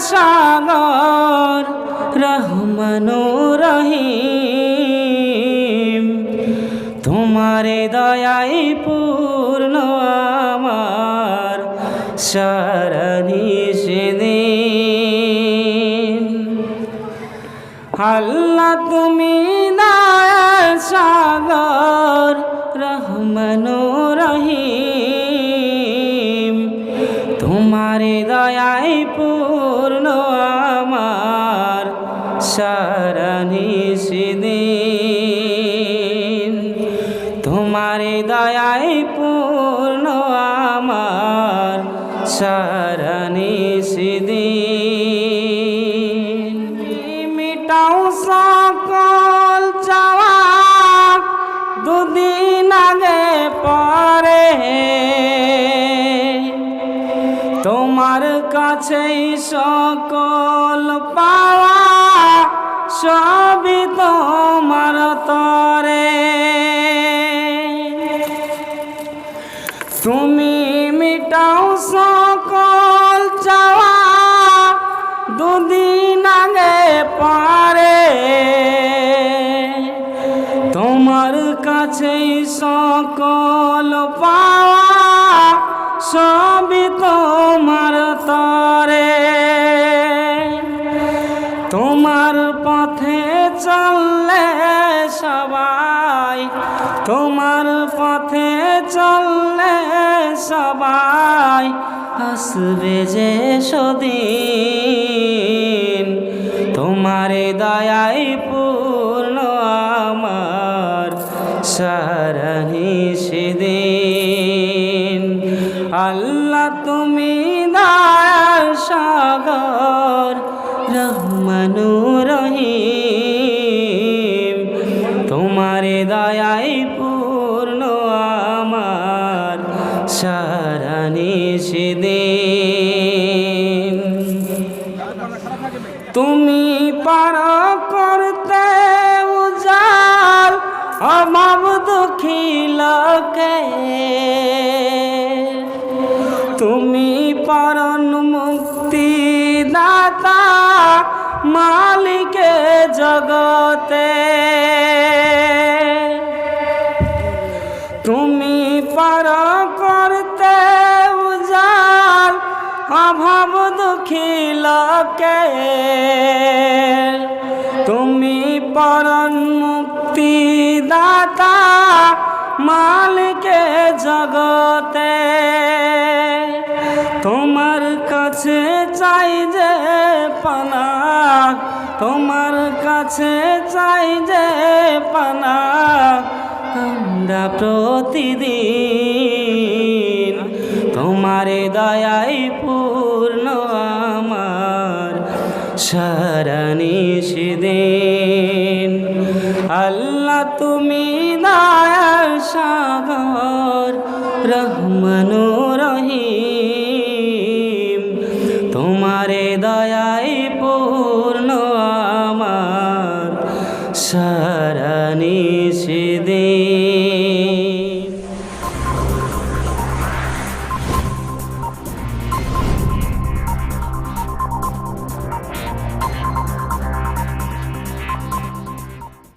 সাগর রহমানুর রহিম, তোমারে দয়াই পূর্ণ আমার সারানি সেদিন। আল্লাহ তুমি দয়ার সাগর রহমানুর রহিম, তোমারে দয়াই পূর্ণ আমার সারানি সেদিন। তোমারে দয়াই পূর্ণ আমার সারানি সেদিন। মিটাও সকল চাওয়া দুদিন আগে পরে, তোমার কাছেই সকল পাওয়া সবই তোমার তরে। তুমি মিটাও সকল চাওয়া দুদিন আগে পরে, তোমার কাছেই সকল পাওয়া সবই তোমার তরে। তোমার পথে চললে সবাই, তোমার পথে চললে সবাই আসবে যে সদিন। তোমারে দয়াই পূর্ণ আমার সারানি সেদিন। আল্লাহ তুমি দয়ার সাগর রহমানুর রহিম, তোমারে দয়াই পূর্ণ আমার সারানি সেদিন। তুমি পার করতে উজাল অভাব দুঃখী লোকে, তুমি পরম মুক্তি দাতা মালিকে জগতে। তুমি পার করতে উজাল অভাব দুঃখী লোকে, তুমি পরম মুক্তি দাতা মালিকে জগতে। তোমার কাছে চাই যে পানা, তোমার কাছে চাই যে পানা আমরা প্রতিদিন। তোমারে দয়াই পূর্ণ আমার সারানি সেদিন। আল্লাহ তুমি দয়ার সাগর রহমানুর রহিম, তোমারে দয়াই পূর্ণ আমার সারানি সেদিন।